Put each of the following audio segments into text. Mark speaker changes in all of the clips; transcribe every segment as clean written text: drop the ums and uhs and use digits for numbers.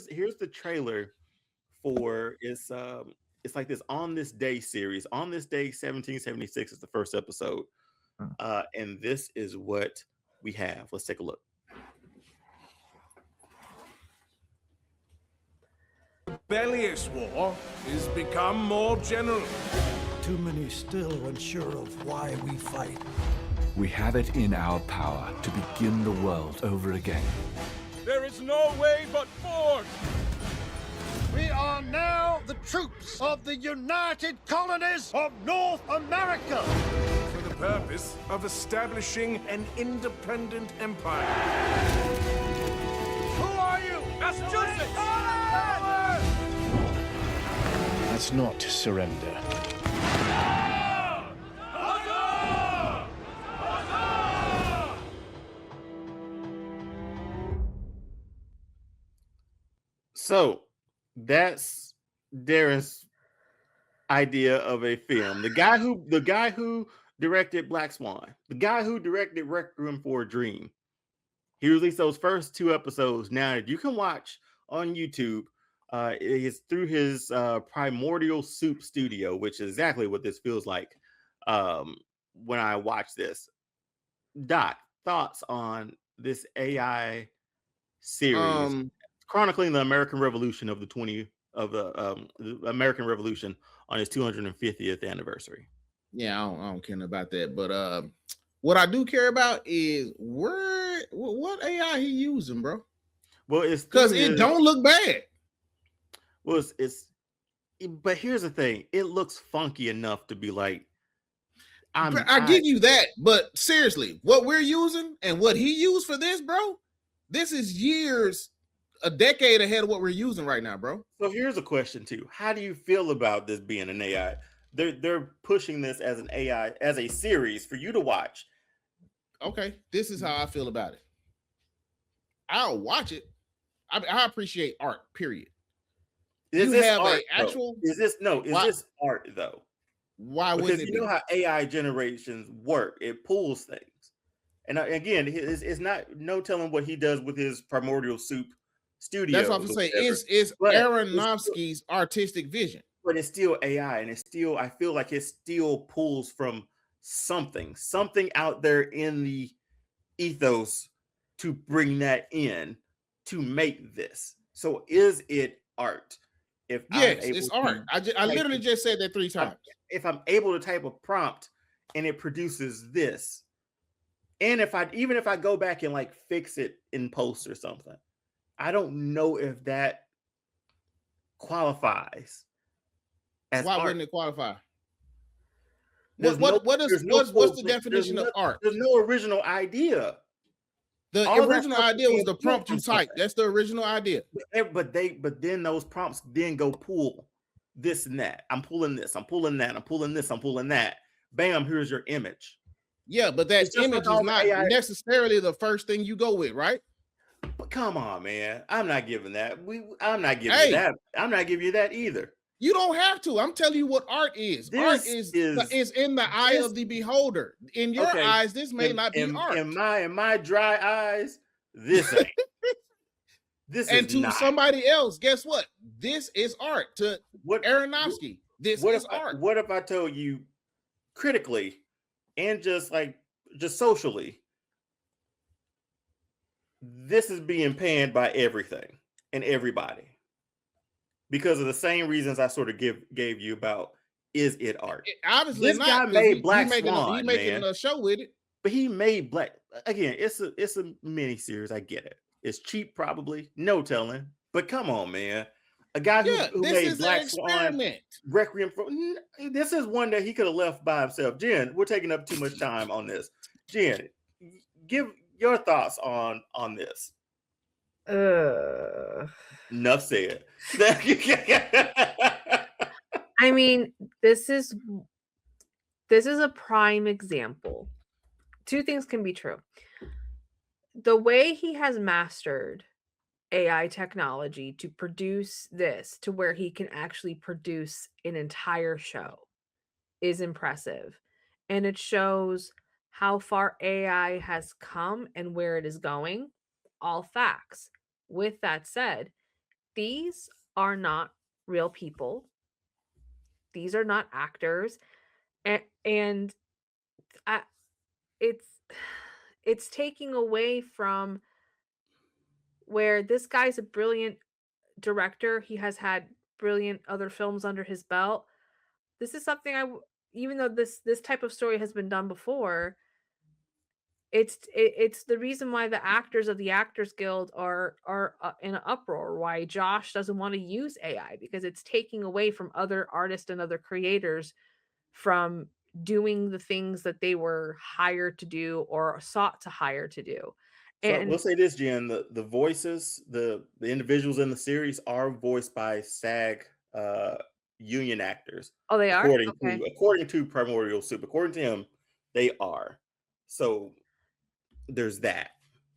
Speaker 1: here's the trailer for it's like this On This Day series. On This Day 1776 is the first episode. And this is what we have. Let's take a look.
Speaker 2: Rebellious war is become more general.
Speaker 3: Too many still unsure of why we fight.
Speaker 4: We have it in our power to begin the world over again.
Speaker 2: There is no way but forth.
Speaker 3: We are now the troops of the United Colonies of North America.
Speaker 2: For the purpose of establishing an independent empire. Who are you? Massachusetts!
Speaker 3: That's not surrender.
Speaker 1: So that's Darren's idea of a film. The guy who directed Black Swan, the guy who directed Requiem for a Dream. He released those first 2 episodes. Now you can watch on YouTube. It's through his Primordial Soup Studio, which is exactly what this feels like when I watch this. Dot, thoughts on this AI series chronicling the American Revolution of the American Revolution on its 250th anniversary?
Speaker 5: Yeah, I don't care about that, but what I do care about is what AI he using, bro.
Speaker 1: Well, it's
Speaker 5: because it don't look bad.
Speaker 1: Well, but here's the thing: it looks funky enough to be like,
Speaker 5: I give you that, but seriously, what we're using and what he used for this, bro, this is a decade ahead of what we're using right now, bro.
Speaker 1: So here's a question too: how do you feel about this being an AI? They're pushing this as an AI, as a series for you to watch.
Speaker 5: Okay, this is how I feel about it. I'll watch it. I appreciate art, period.
Speaker 1: Is this art, is this art though?
Speaker 5: Why would it be?
Speaker 1: Because you know how AI generations work. It pulls things. And again, it's not no telling what he does with his Primordial Soup Studio.
Speaker 5: That's what I'm saying. It's Aronofsky's artistic vision.
Speaker 1: But it's still AI, and I feel like it still pulls from something out there in the ethos to bring that in to make this. So is it art?
Speaker 5: Yes, it's art. I literally just said that 3 times.
Speaker 1: If I'm able to type a prompt and it produces this, and if I go back and like fix it in post or something, I don't know if that qualifies as
Speaker 5: Why
Speaker 1: art.
Speaker 5: wouldn't it qualify?
Speaker 1: What's
Speaker 5: the definition of art?
Speaker 1: There's no original idea.
Speaker 5: The original idea was the prompt you type. That's the original idea.
Speaker 1: But then those prompts then go pull this and that. I'm pulling this. I'm pulling that. I'm pulling this. I'm pulling that. Bam! Here's your image.
Speaker 5: Yeah, but that image is not necessarily the first thing you go with, right?
Speaker 1: But come on, man. I'm not giving that. I'm not giving you that. I'm not giving you that either.
Speaker 5: You don't have to. I'm telling you what art is. Art is in the eye of the beholder. In your eyes, this may not be art.
Speaker 1: In my dry eyes, this ain't.
Speaker 5: And to somebody else, guess what? This is art. To Aronofsky, this is art.
Speaker 1: What if I told you critically and just socially, this is being panned by everything and everybody? Because of the same reasons I sort of gave you about, is it art?
Speaker 5: Obviously,
Speaker 1: this guy made Black Swan.
Speaker 5: He's making a show with it,
Speaker 1: but he made Black. Again, it's a mini series. I get it. It's cheap, probably, no telling. But come on, man, a guy who made Black Swan, Requiem for. This is one that he could have left by himself. Jen, we're taking up too much time on this. Jen, give your thoughts on this. Enough said.
Speaker 6: I mean, this is a prime example. 2 things can be true. The way he has mastered AI technology to produce this to where he can actually produce an entire show is impressive. And it shows how far AI has come and where it is going. All facts. With that said, these are not real people. These are not actors. And I, it's it's taking away from where this guy's a brilliant director. He has had brilliant other films under his belt. This is something even though this type of story has been done before, it's the reason why the actors of the Actors Guild are in an uproar. Why Josh doesn't want to use AI, because it's taking away from other artists and other creators from doing the things that they were hired to do or sought to hire to do.
Speaker 1: So
Speaker 6: And
Speaker 1: we'll say this, Jen: the voices, the individuals in the series are voiced by SAG union actors,
Speaker 6: oh, they are? Okay.
Speaker 1: according to Primordial Soup. According to him, they are. So there's that.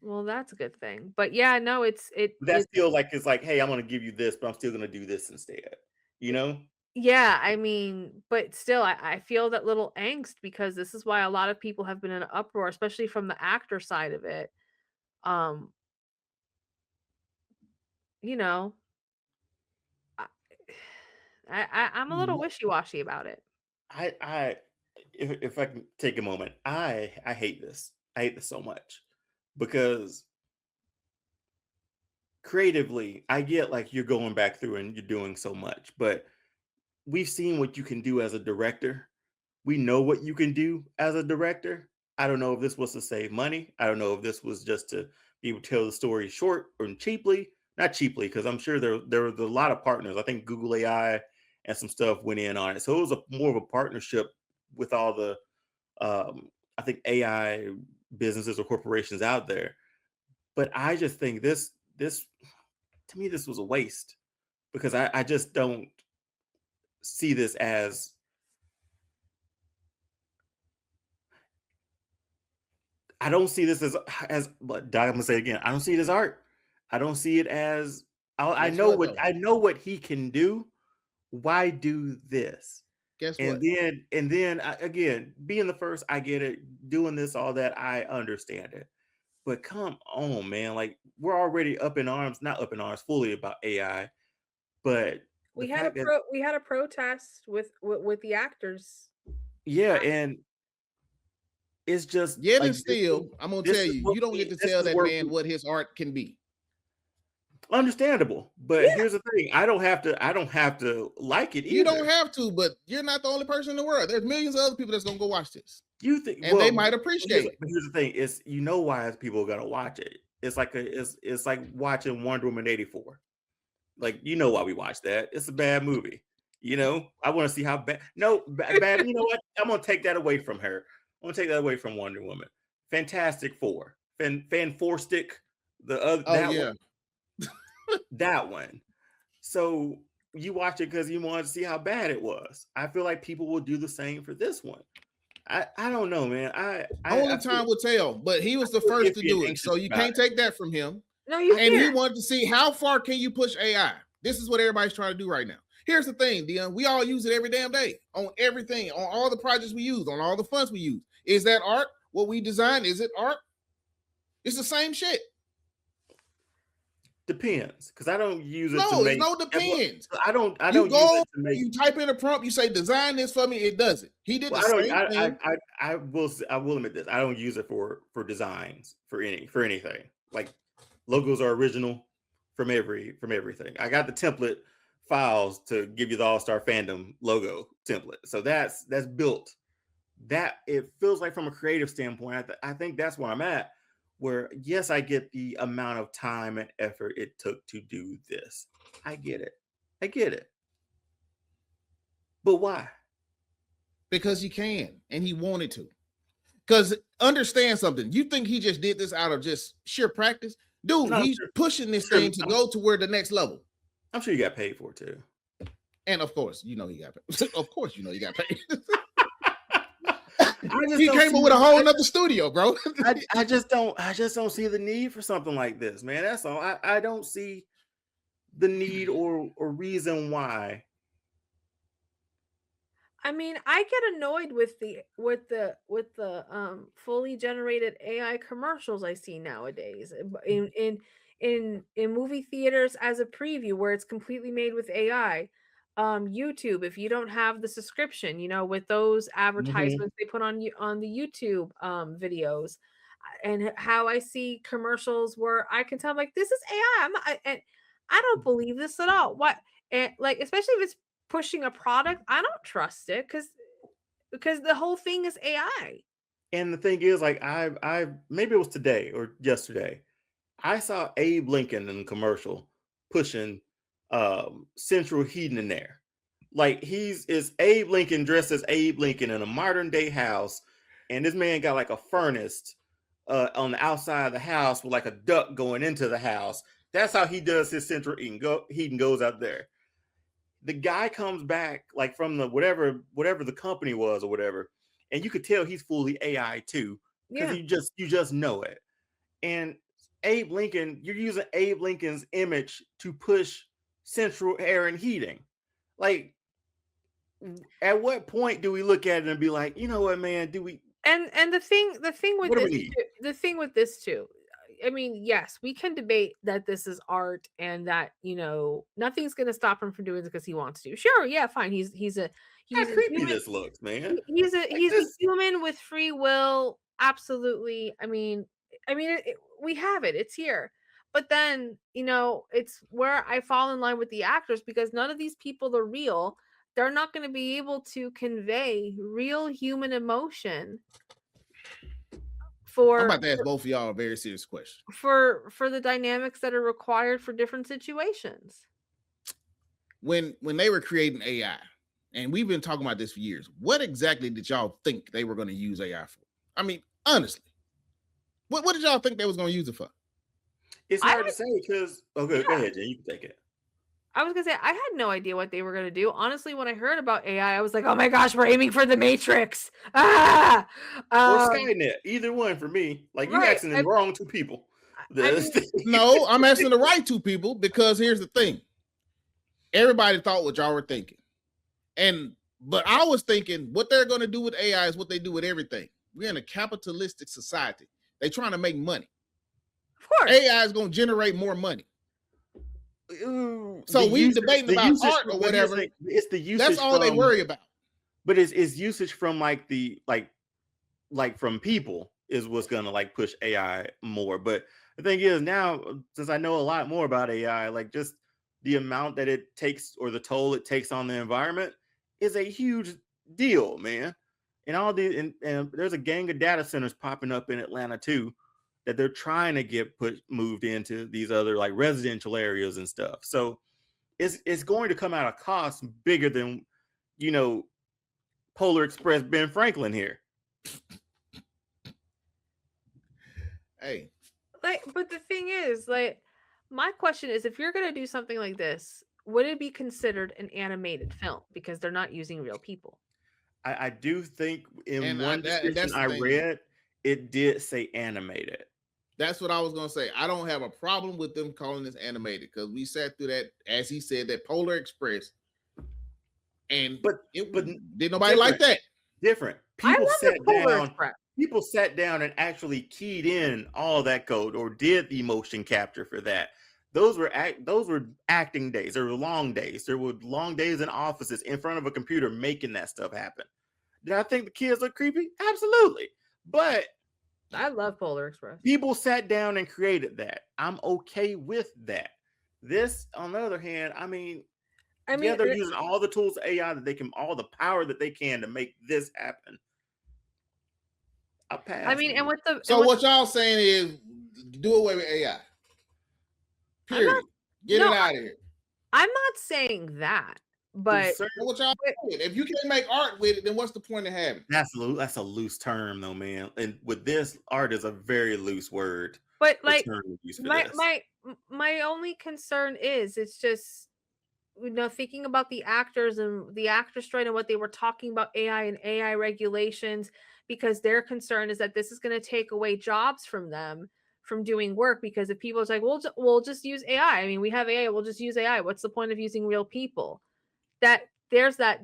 Speaker 6: Well, that's a good thing. But yeah, no,
Speaker 1: But that's still like, it's like, hey, I'm gonna give you this, but I'm still gonna do this instead. You know?
Speaker 6: yeah, I mean, but still, I feel that little angst, because this is why a lot of people have been in an uproar, especially from the actor side of it. Um, you know, I, I'm a little
Speaker 1: Mm,
Speaker 6: wishy-washy about it.
Speaker 1: I if I can take a moment, I hate this. I hate this so much because creatively, I get like you're going back through and you're doing so much, but we've seen what you can do as a director. We know what you can do as a director. I don't know if this was to save money. I don't know if this was just to be able to tell the story short or cheaply. Not cheaply, because I'm sure there was a lot of partners. I think Google AI and some stuff went in on it. So it was more of a partnership with all the I think AI businesses or corporations out there. But I just think this to me this was a waste, because I just don't see this as I don't see this as but I'm gonna say it again. I don't see it as art. I don't see it as
Speaker 5: Guess what though?
Speaker 1: I know what he can do. Why do this?
Speaker 5: Guess
Speaker 1: And
Speaker 5: what?
Speaker 1: then again, being the first, I get it. Doing this, all that, I understand it. But come on, man! Like, we're already up in arms, not up in arms fully about AI, but the fact that
Speaker 6: We had a protest with the actors.
Speaker 1: yeah, and it's just
Speaker 5: Yet and
Speaker 1: like
Speaker 5: still, I'm gonna tell you, you don't get to
Speaker 1: this
Speaker 5: tell
Speaker 1: is
Speaker 5: that
Speaker 1: where
Speaker 5: man what his art can be.
Speaker 1: understandable. But
Speaker 6: Yeah.
Speaker 1: here's the thing: I don't have to like it
Speaker 5: You don't
Speaker 1: either.
Speaker 5: have to, but you're not the only person in the world. There's millions of other people that's gonna go watch this,
Speaker 1: You think
Speaker 5: and they
Speaker 1: well,
Speaker 5: might appreciate it.
Speaker 1: but here's the thing: is why people are gonna watch it. It's like it's like watching Wonder Woman 84. Like, why we watch that. It's a bad movie. I want to see how bad. No, bad. You know what? I'm gonna take that away from her. I'm gonna take that away from Wonder Woman. Fantastic Four, Fan Four Stick, the other
Speaker 5: Oh yeah,
Speaker 1: that one. So you watch it because you wanted to see how bad it was. I feel like people will do the same for this one. I don't know, man.
Speaker 5: only
Speaker 1: I feel,
Speaker 5: time will tell. But he was the
Speaker 1: feel
Speaker 5: first to
Speaker 1: iffy and
Speaker 5: do it,
Speaker 1: anxious
Speaker 5: so you
Speaker 1: about
Speaker 5: can't
Speaker 1: it.
Speaker 5: take that from him.
Speaker 6: No, you
Speaker 5: And he
Speaker 6: can't.
Speaker 5: wanted to see how far can you push AI. This is what everybody's trying to do right now. Here's the thing, Dion. We all use it every damn day on everything, on all the projects we use, on all the funds we use. Is that art? What we design, is it art? It's the same shit.
Speaker 1: Depends, because I don't use it to
Speaker 5: No, it's
Speaker 1: make.
Speaker 5: no depends.
Speaker 1: I don't
Speaker 5: You
Speaker 1: use
Speaker 5: go,
Speaker 1: it to make.
Speaker 5: you type in a prompt, you say design this for me, it does it. He did
Speaker 1: Well,
Speaker 5: the
Speaker 1: I don't.
Speaker 5: same thing.
Speaker 1: I will admit this. I don't use it for designs for anything. Like, logos are original from everything. I got the template files to give you the All Star Fandom logo template, so that's built. That it feels like from a creative standpoint. I think that's where I'm at. Where yes, I get the amount of time and effort it took to do this. I get it. I get it. But why?
Speaker 5: Because he can and he wanted to. Because understand something, you think he just did this out of just sheer practice? Dude,
Speaker 1: No,
Speaker 5: he's pushing this
Speaker 1: sure,
Speaker 5: thing to go to where the next level.
Speaker 1: I'm sure you got paid for it too.
Speaker 5: And of course, he got paid. Of course, he got paid.
Speaker 1: I
Speaker 5: He came up with a whole nother studio, bro.
Speaker 1: I just don't see the need for something like this, man. That's all. I don't see the need or reason why.
Speaker 6: I mean, I get annoyed with the fully generated AI commercials I see nowadays. In in movie theaters as a preview where it's completely made with AI. YouTube, if you don't have the subscription, with those
Speaker 1: Mhm.
Speaker 6: advertisements they put on on the YouTube videos, and how I see commercials where I can tell, like, this is AI. And I don't believe this at all. What? And like, especially if it's pushing a product, I don't trust it because the whole thing is AI.
Speaker 1: And the thing is, like, I maybe it was today or yesterday, I saw Abe Lincoln in a commercial pushing central heating in there. Like is Abe Lincoln dressed as Abe Lincoln in a modern day house, and this man got like a furnace on the outside of the house with like a duct going into the house. That's how he does his central heating goes out there. The guy comes back like from the whatever the company was or whatever, and you could tell he's fully AI too, because
Speaker 6: Yeah.
Speaker 1: you just know it. And Abe Lincoln, you're using Abe Lincoln's image to push central air and heating. Like, at what point do we look at it and be like, you know what, man, do we
Speaker 6: And the thing with
Speaker 1: what do we
Speaker 6: this
Speaker 1: need?
Speaker 6: too, the thing with this too, I mean, yes, we can debate that this is art and that, nothing's gonna stop him from doing this because he wants to. Sure, yeah, fine.
Speaker 1: How
Speaker 6: He's a
Speaker 1: creepy
Speaker 6: human.
Speaker 1: this looks, man. Like
Speaker 6: He's a
Speaker 1: this.
Speaker 6: human with free will. Absolutely. We have it. It's here. But then, it's where I fall in line with the actors because none of these people are real. They're not going to be able to convey real human emotion
Speaker 5: I'm
Speaker 6: for
Speaker 5: about to ask both of y'all a very serious question.
Speaker 6: for the dynamics that are required for different situations.
Speaker 5: When they were creating AI, and we've been talking about this for years, what exactly did y'all think they were going to use AI for? I mean, honestly, what did y'all think they was going to use it for?
Speaker 1: It's
Speaker 6: I
Speaker 1: hard to say because okay, go
Speaker 6: Yeah.
Speaker 1: ahead, Jen. You can take it.
Speaker 6: I was gonna say I had no idea what they were gonna do. Honestly, when I heard about AI, I was like, "Oh my gosh, we're aiming for the Matrix!" Ah,
Speaker 1: Or
Speaker 6: um,
Speaker 1: Skynet, either one for me. Like you
Speaker 6: right.
Speaker 1: asking the wrong two people.
Speaker 6: I mean,
Speaker 5: No, I'm asking the right two people because here's the thing. Everybody thought what y'all were thinking. But I was thinking what they're going to do with AI is what they do with everything. We're in a capitalistic society. They're trying to make money.
Speaker 6: of course.
Speaker 5: AI is going to generate more money.
Speaker 1: Ooh,
Speaker 5: So
Speaker 1: the
Speaker 5: we
Speaker 1: usage-
Speaker 5: debating
Speaker 1: the
Speaker 5: about
Speaker 1: usage
Speaker 5: art
Speaker 1: from-
Speaker 5: or
Speaker 1: but here's
Speaker 5: whatever.
Speaker 1: the thing, it's the usage.
Speaker 5: That's all they
Speaker 1: from-
Speaker 5: worry about.
Speaker 1: But it's usage from like like from people is what's gonna like push AI more. But the thing is now, since I know a lot more about AI, like just the amount that it takes or the toll it takes on the environment is a huge deal, man. And all the and there's a gang of data centers popping up in Atlanta too that they're trying to get moved into these other like residential areas and stuff. So it's going to come out of cost bigger than you know Polar Express Ben Franklin here.
Speaker 5: Hey,
Speaker 6: But the thing is, like, my question is, if you're gonna do something like this, would it be considered an animated film because they're not using real people?
Speaker 1: I do think in
Speaker 5: and
Speaker 1: one
Speaker 5: that's
Speaker 1: description
Speaker 5: the
Speaker 1: I
Speaker 5: thing.
Speaker 1: read, it did say animated.
Speaker 5: That's what I was going to say. I don't have a problem with them calling this animated because we sat through that, as he said, that Polar Express. And
Speaker 1: But
Speaker 5: did nobody like that?
Speaker 1: Different.
Speaker 6: I
Speaker 1: People
Speaker 6: love
Speaker 1: sat
Speaker 6: the Polar
Speaker 1: down.
Speaker 6: Express.
Speaker 1: People sat down and actually keyed in all that code or did the motion capture for that. Those were acting days. There were long days. There were long days in offices in front of a computer making that stuff happen. Did I think the kids look creepy? Absolutely. But
Speaker 6: I love Polar Express.
Speaker 1: people sat down and created that. I'm okay with that. This, on the other hand, yeah, they're using all the tools of AI that they can, all the power that they can to make this happen. I pass.
Speaker 6: I mean, and with the
Speaker 5: So what y'all saying is do away with AI. Period. Get it out of here.
Speaker 6: I'm not saying that, but
Speaker 5: What y'all saying? If you can't make art with it, then what's the point of having it?
Speaker 1: That's a loose term though, man. And with this, art is a very loose word.
Speaker 6: But like
Speaker 1: my
Speaker 6: my only concern is it's just thinking about the actors and the actor strike and what they were talking about AI and AI regulations, because their concern is that this is going to take away jobs from them from doing work, because if people are like, we'll just use AI. I mean, we have AI, we'll just use AI. What's the point of using real people? That there's that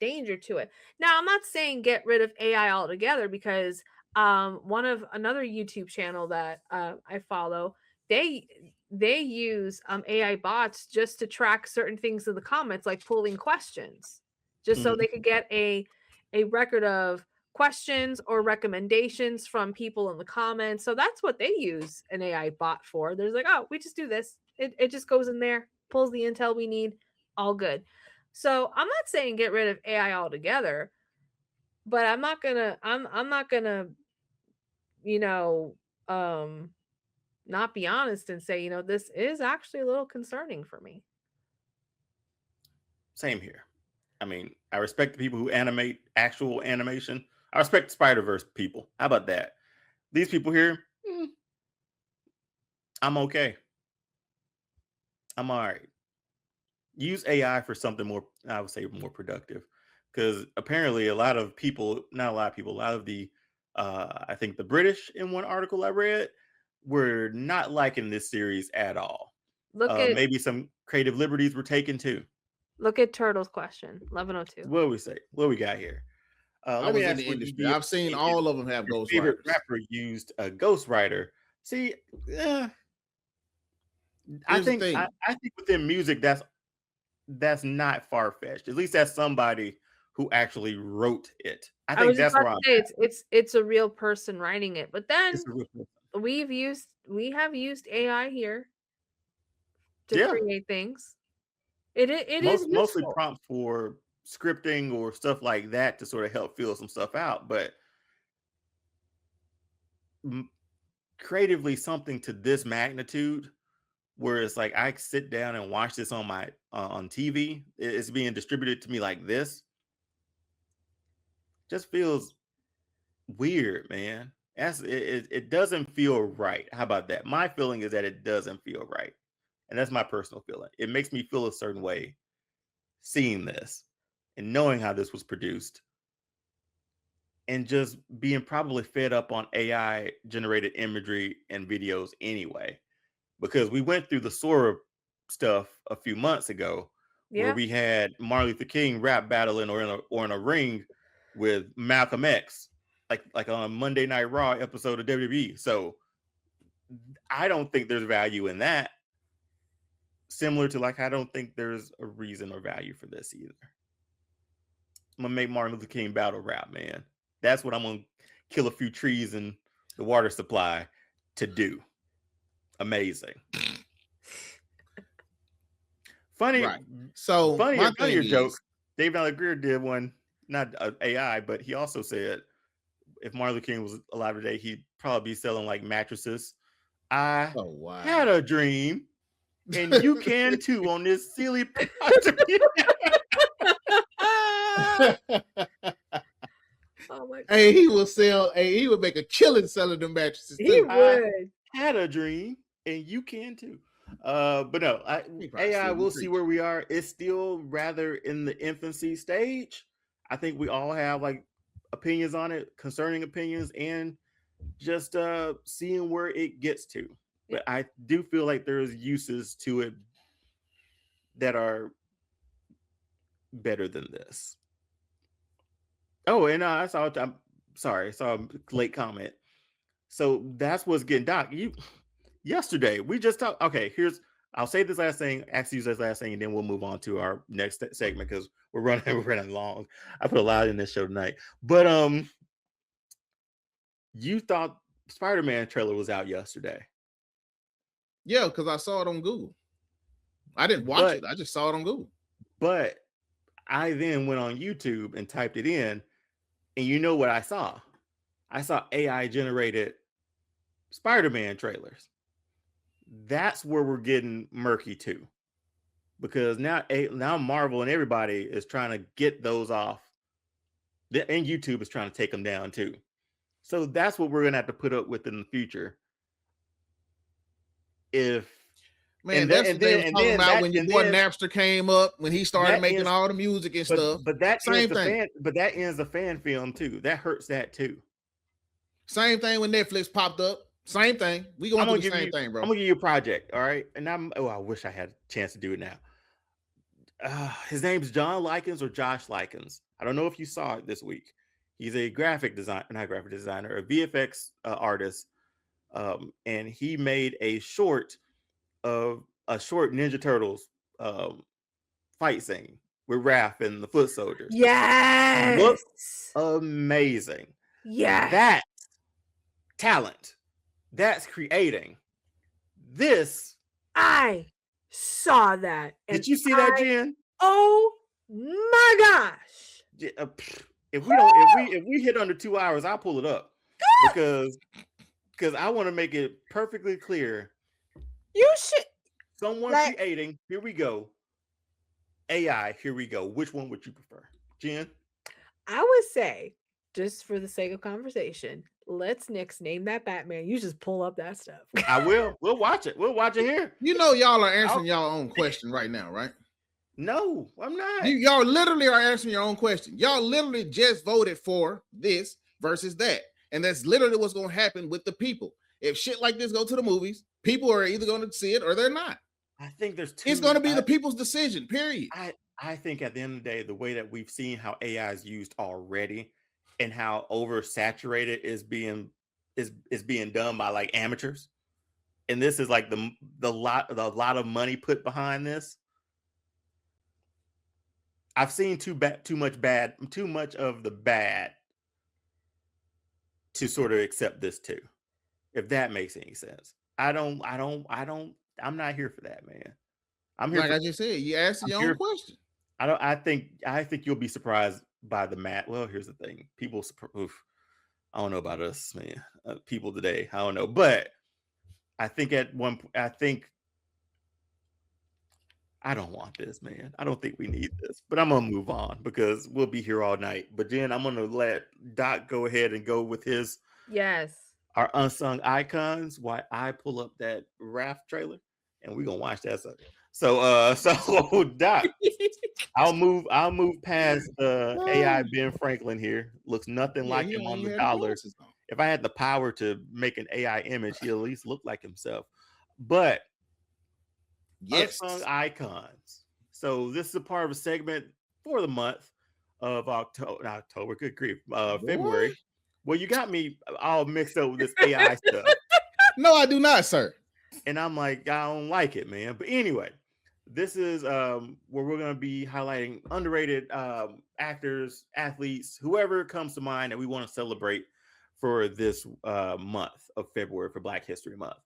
Speaker 6: danger to it. Now, I'm not saying get rid of AI altogether, because another YouTube channel that I follow, they they use AI bots just to track certain things in the comments, like polling questions, just so
Speaker 1: Mhm.
Speaker 6: they could get a record of questions or recommendations from people in the comments. So that's what they use an AI bot for. There's like, oh, we just do this. It just goes in there, pulls the intel we need, all good. So I'm not saying get rid of AI altogether, but I'm not gonna, you know, not be honest and say, this is actually a little concerning for me.
Speaker 1: Same here. I mean, I respect the people who animate actual animation. I respect Spider-Verse people. How about that? These people here, I'm okay. I'm all right. Use AI for something more, I would say, more productive. Because apparently a lot of people, not a lot of people, a lot of the, I think the British in one article I read were not liking this series at all.
Speaker 6: Look at
Speaker 1: Maybe some creative liberties were taken too.
Speaker 6: Turtle's question, 1102.
Speaker 1: What do we say? What we got here?
Speaker 5: I
Speaker 1: Let me
Speaker 5: was in
Speaker 1: ask
Speaker 5: the
Speaker 1: what you
Speaker 5: industry.
Speaker 1: did.
Speaker 5: I've seen all of them have
Speaker 1: Your favorite
Speaker 5: ghostwriters.
Speaker 1: rapper used a ghostwriter. See, I
Speaker 5: Here's the
Speaker 1: think
Speaker 5: thing.
Speaker 1: I think within music that's not far fetched. At least that's somebody who actually wrote it. I
Speaker 6: I was
Speaker 1: think
Speaker 6: just
Speaker 1: that's
Speaker 6: about
Speaker 1: where
Speaker 6: to
Speaker 1: I'm
Speaker 6: say
Speaker 1: at.
Speaker 6: it's a real person writing it, but then
Speaker 1: It's a real person.
Speaker 6: we have used AI here to
Speaker 1: Yeah,
Speaker 6: create things. It is
Speaker 1: mostly
Speaker 6: useful.
Speaker 1: prompts for scripting or stuff like that to sort of help fill some stuff out. But creatively, something to this magnitude, where it's like I sit down and watch this on my on TV, it's being distributed to me like this, just feels weird, man. It doesn't feel right. How about that? My feeling is that it doesn't feel right. And that's my personal feeling. It makes me feel a certain way seeing this and knowing how this was produced and just being probably fed up on AI generated imagery and videos anyway. Because we went through the Sora stuff a few months ago where
Speaker 6: Yeah.
Speaker 1: we had Martin Luther King rap battling or in a ring with Malcolm X, like on a Monday Night Raw episode of WWE. So I don't think there's value in that. Similar to like I don't think there's a reason or value for this either. I'm gonna make Martin Luther King battle rap, man. That's what I'm gonna kill a few trees in the water supply to do. Amazing. Funny,
Speaker 5: Right. So my
Speaker 1: funnier
Speaker 5: thing
Speaker 1: joke.
Speaker 5: is,
Speaker 1: Dave Greer did one, not AI, but he also said if Martin Luther King was alive today, he'd probably be selling like mattresses. I
Speaker 5: oh wow.
Speaker 1: had a dream, and you can too on this silly project.
Speaker 6: Oh my god.
Speaker 5: Hey, he will sell. Hey, he would make a killing selling them mattresses
Speaker 6: He
Speaker 5: too.
Speaker 6: would.
Speaker 1: Had a dream, and you can too. But no,
Speaker 5: He probably
Speaker 1: AI.
Speaker 5: still be
Speaker 1: We'll see
Speaker 5: preaching.
Speaker 1: where we are. It's still rather in the infancy stage. I think we all have like opinions on it, concerning opinions, and just seeing where it gets to. But I do feel like there's uses to it that are better than this. Oh, and I saw. I'm sorry, I saw a late comment. So that's what's getting Doc. Yesterday we just talked. Okay, I'll say this last thing. Actually, use this last thing, and then we'll move on to our next segment because we're running long. I put a lot in this show tonight, but you thought Spider-Man trailer was out yesterday,
Speaker 5: Yeah, because I saw it on Google. I didn't watch
Speaker 1: but
Speaker 5: it. I just saw it on Google.
Speaker 1: but I then went on YouTube and typed it in, and you know what I saw? I saw AI generated Spider-Man trailers. That's where we're getting murky too, because now Marvel and everybody is trying to get those off, and YouTube is trying to take them down too. So that's what we're gonna have to put up with in the future. If
Speaker 5: Man, that's what they was talking about when your boy Napster came up, when he started making all the music and stuff.
Speaker 1: But that
Speaker 5: Same thing.
Speaker 1: But that ends the fan film too. That hurts that too.
Speaker 5: Same thing when Netflix popped up. Same thing. We going to do the same thing, bro.
Speaker 1: I'm gonna give you a project, all right? And I wish I had a chance to do it now. His name's John Likens or Josh Likens. I don't know if you saw it this week. He's a not graphic designer, a VFX artist, and he made a short of a short Ninja Turtles fight scene with Raph and the foot soldiers.
Speaker 6: Yes.
Speaker 1: Looks amazing.
Speaker 6: Yes.
Speaker 1: That's talent. That's creating. This.
Speaker 6: I saw that.
Speaker 1: Did you see that, Jen?
Speaker 6: Oh my gosh.
Speaker 1: If we hit under 2 hours, I'll pull it up because I want to make it perfectly clear.
Speaker 6: You should.
Speaker 1: Someone creating. Here we go. AI. Here we go. Which one would you prefer, Jen?
Speaker 6: I would say, just for the sake of conversation, let's next name that Batman. You just pull up that stuff.
Speaker 1: I will. We'll watch it. We'll watch it here.
Speaker 5: You know, y'all are answering y'all own question right now, right?
Speaker 1: No, I'm not.
Speaker 5: Y'all literally are answering your own question. Y'all literally just voted for this versus that. And that's literally what's going to happen with the people. If shit like this go to the movies, people are either going to see it or they're not.
Speaker 1: I think there's
Speaker 5: it's going to be the people's decision, period.
Speaker 1: I think at the end of the day, the way that we've seen how AI is used already and how oversaturated is being done by like amateurs. And this is like the lot of money put behind this. I've seen too much of the bad to sort of accept this too. If that makes any sense. I'm not here for that, man. I'm here.
Speaker 5: Like I just said, you asked your own question.
Speaker 1: I think you'll be surprised by the math. Well, here's the thing. People, I don't know about us, man. People today, I don't know. But I think I don't want this, man. I don't think we need this. But I'm going to move on because we'll be here all night. But Jen, I'm going to let Doc go ahead and go with his our unsung icons while I pull up that Raph trailer and we're going to watch that sucker. So Doc, I'll move past AI Ben Franklin here. Looks nothing like him on the dollar. If I had the power to make an AI image, he'll at least look like himself. But unsung icons. So this is a part of a segment for the month of October. Good grief, February. Well, you got me all mixed up with this AI stuff.
Speaker 5: No, I do not, sir.
Speaker 1: And I'm like, I don't like it, man. But anyway, this is where we're going to be highlighting underrated actors, athletes, whoever comes to mind that we want to celebrate for this month of February for Black History Month.